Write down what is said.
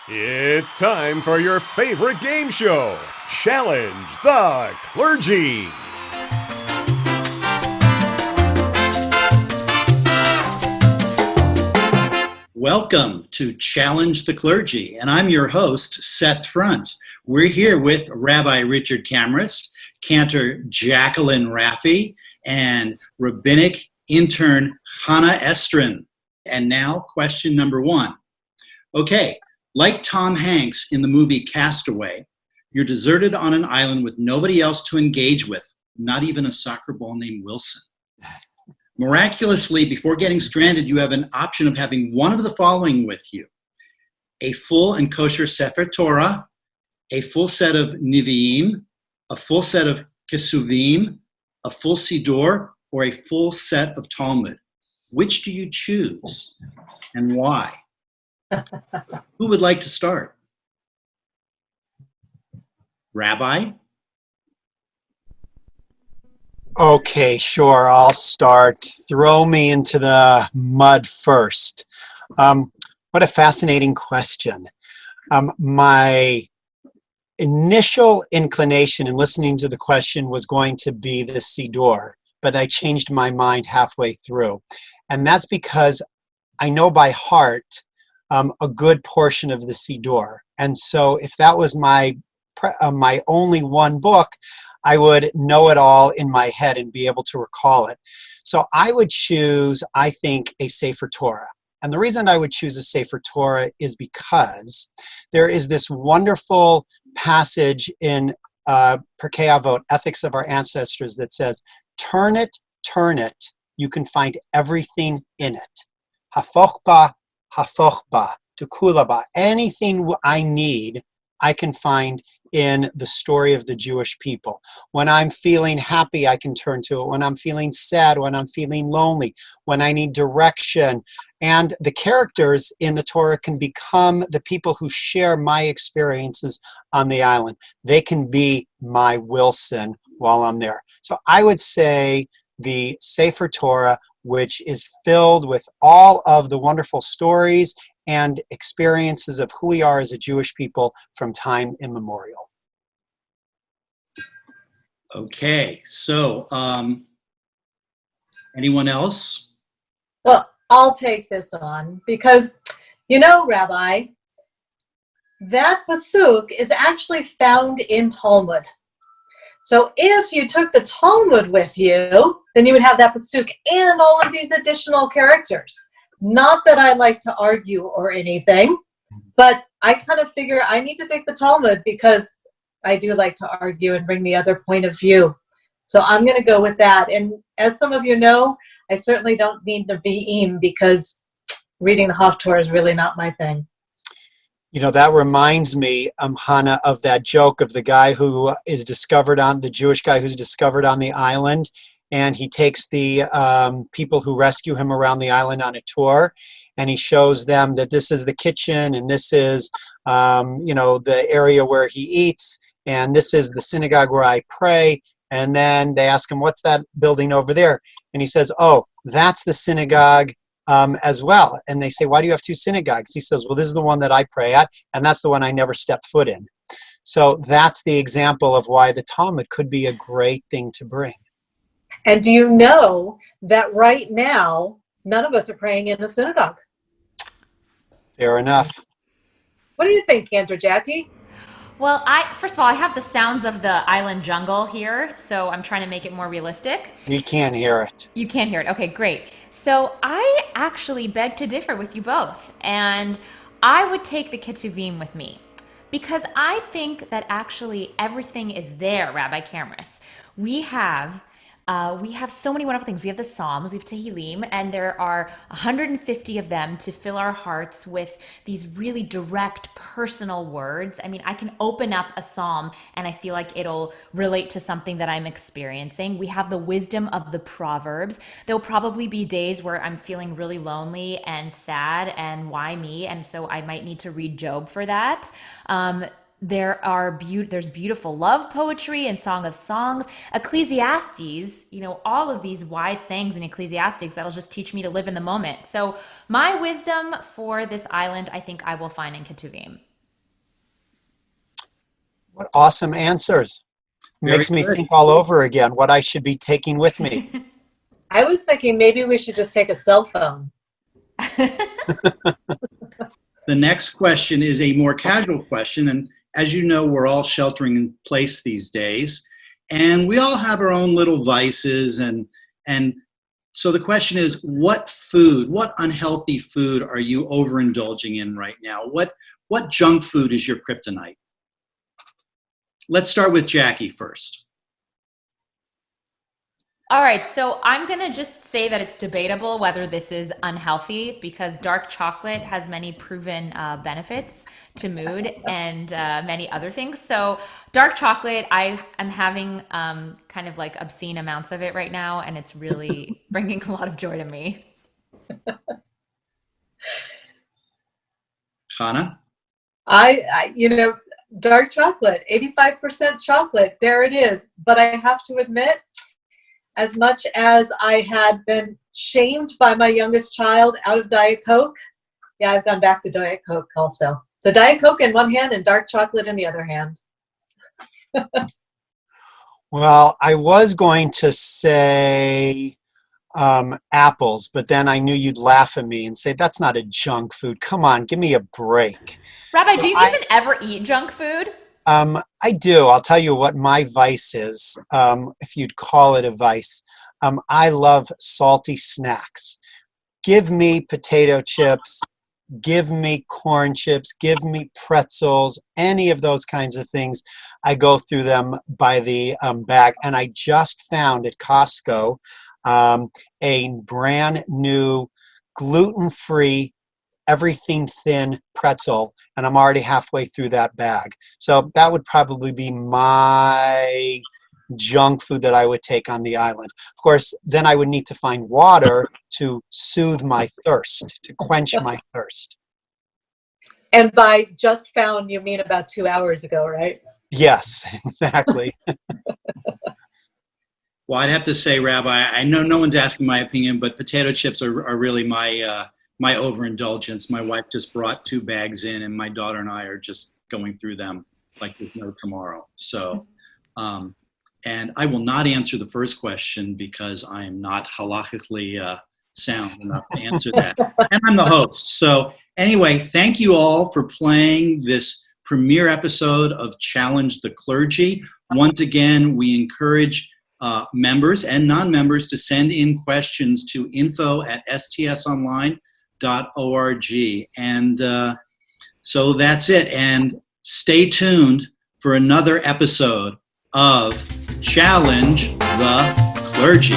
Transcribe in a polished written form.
It's time for your favorite game show, Challenge the Clergy. Welcome to Challenge the Clergy, and I'm your host, Seth Front. We're here with Rabbi Richard Camrus, Cantor Jacqueline Raffi, and rabbinic intern Hannah Estrin. And now, question number one. Okay, like Tom Hanks in the movie Castaway, you're deserted on an island with nobody else to engage with, not even a soccer ball named Wilson. Miraculously, before getting stranded, you have an option of having one of the following with you: a full and kosher Sefer Torah, a full set of Nevi'im, a full set of Kesuvim, a full Siddur, or a full set of Talmud. Which do you choose and why? Who would like to start? Rabbi? Okay, sure, I'll start. Throw me into the mud first. What a fascinating question. My initial inclination in listening to the question was going to be the Siddur, but I changed my mind halfway through. And that's because I know by heart a good portion of the Siddur. And so if that was my only one book, I would know it all in my head and be able to recall it. So I would choose, I think, a Sefer Torah. And the reason I would choose a Sefer Torah is because there is this wonderful passage in Pirkei Avot, Ethics of Our Ancestors, that says, turn it, you can find everything in it. Hafoch ba, tukula ba. Anything I need, I can find in the story of the Jewish people. When I'm feeling happy, I can turn to it. When I'm feeling sad, when I'm feeling lonely, when I need direction. And the characters in the Torah can become the people who share my experiences on the island. They can be my Wilson while I'm there. So I would say the Sefer Torah, which is filled with all of the wonderful stories and experiences of who we are as a Jewish people from time immemorial. Okay, so anyone else? Well, I'll take this on because, Rabbi, that pasuk is actually found in Talmud. So if you took the Talmud with you, then you would have that pasuk and all of these additional characters. Not that I like to argue or anything, but I kind of figure I need to take the Talmud because I do like to argue and bring the other point of view. So I'm going to go with that. And as some of you know, I certainly don't need Nevi'im because reading the Haftorah is really not my thing. You know, that reminds me, Hannah, of that joke of the guy who is the Jewish guy who's discovered on the island, and he takes the people who rescue him around the island on a tour, and he shows them that this is the kitchen, and this is, the area where he eats, and this is the synagogue where I pray. And then they ask him, what's that building over there? And he says, oh, that's the synagogue as well. And they say, why do you have two synagogues? He says, well, this is the one that I pray at, and that's the one I never step foot in. So that's the example of why the Talmud could be a great thing to bring. And do you know that right now, none of us are praying in a synagogue? Fair enough. What do you think, Cantor Jackie? Well, first of all, I have the sounds of the island jungle here, so I'm trying to make it more realistic. We can't hear it. You can't hear it. Okay, great. So I actually beg to differ with you both, and I would take the Ketuvim with me because I think that actually everything is there, Rabbi Camrus. We have so many wonderful things. We have the Psalms, we have Tehillim, and there are 150 of them to fill our hearts with these really direct, personal words. I mean, I can open up a Psalm and I feel like it'll relate to something that I'm experiencing. We have the wisdom of the Proverbs. There'll probably be days where I'm feeling really lonely and sad, and why me? And so I might need to read Job for that. There's beautiful love poetry and Song of Songs, Ecclesiastes, all of these wise sayings in Ecclesiastes that'll just teach me to live in the moment. So my wisdom for this island, I think I will find in Ketuvim. What awesome answers. Very Makes me good. think all over again what I should be taking with me. I was thinking maybe we should just take a cell phone. The next question is a more casual question. And as you know, we're all sheltering in place these days. And we all have our own little vices. And so the question is, what unhealthy food are you overindulging in right now? What junk food is your kryptonite? Let's start with Jackie first. All right, so I'm going to just say that it's debatable whether this is unhealthy because dark chocolate has many proven benefits to mood and many other things. So dark chocolate, I am having kind of like obscene amounts of it right now, and it's really bringing a lot of joy to me. Hannah? I dark chocolate, 85% chocolate, there it is. But I have to admit, as much as I had been shamed by my youngest child out of Diet Coke, yeah, I've gone back to Diet Coke also. So Diet Coke in one hand and dark chocolate in the other hand. Well, I was going to say apples, but then I knew you'd laugh at me and say, that's not a junk food. Come on, give me a break. Rabbi, So do you even ever eat junk food? I do. I'll tell you what my vice is, if you'd call it a vice. I love salty snacks. Give me potato chips, give me corn chips, give me pretzels, any of those kinds of things. I go through them by the bag. And I just found at Costco a brand new gluten-free, everything thin pretzel, and I'm already halfway through that bag. So that would probably be my junk food that I would take on the island. Of course, then I would need to find water to soothe my thirst, to quench my thirst. And by just found, you mean about 2 hours ago, right? Yes, exactly. Well, I'd have to say, Rabbi, I know no one's asking my opinion, but potato chips are really my overindulgence. My wife just brought 2 bags in, and my daughter and I are just going through them like there's no tomorrow. So, and I will not answer the first question because I am not halakhically sound enough to answer that. And I'm the host. So anyway, thank you all for playing this premiere episode of Challenge the Clergy. Once again, we encourage members and non-members to send in questions to info@stsonline.org. And so that's it. And stay tuned for another episode of Challenge the Clergy.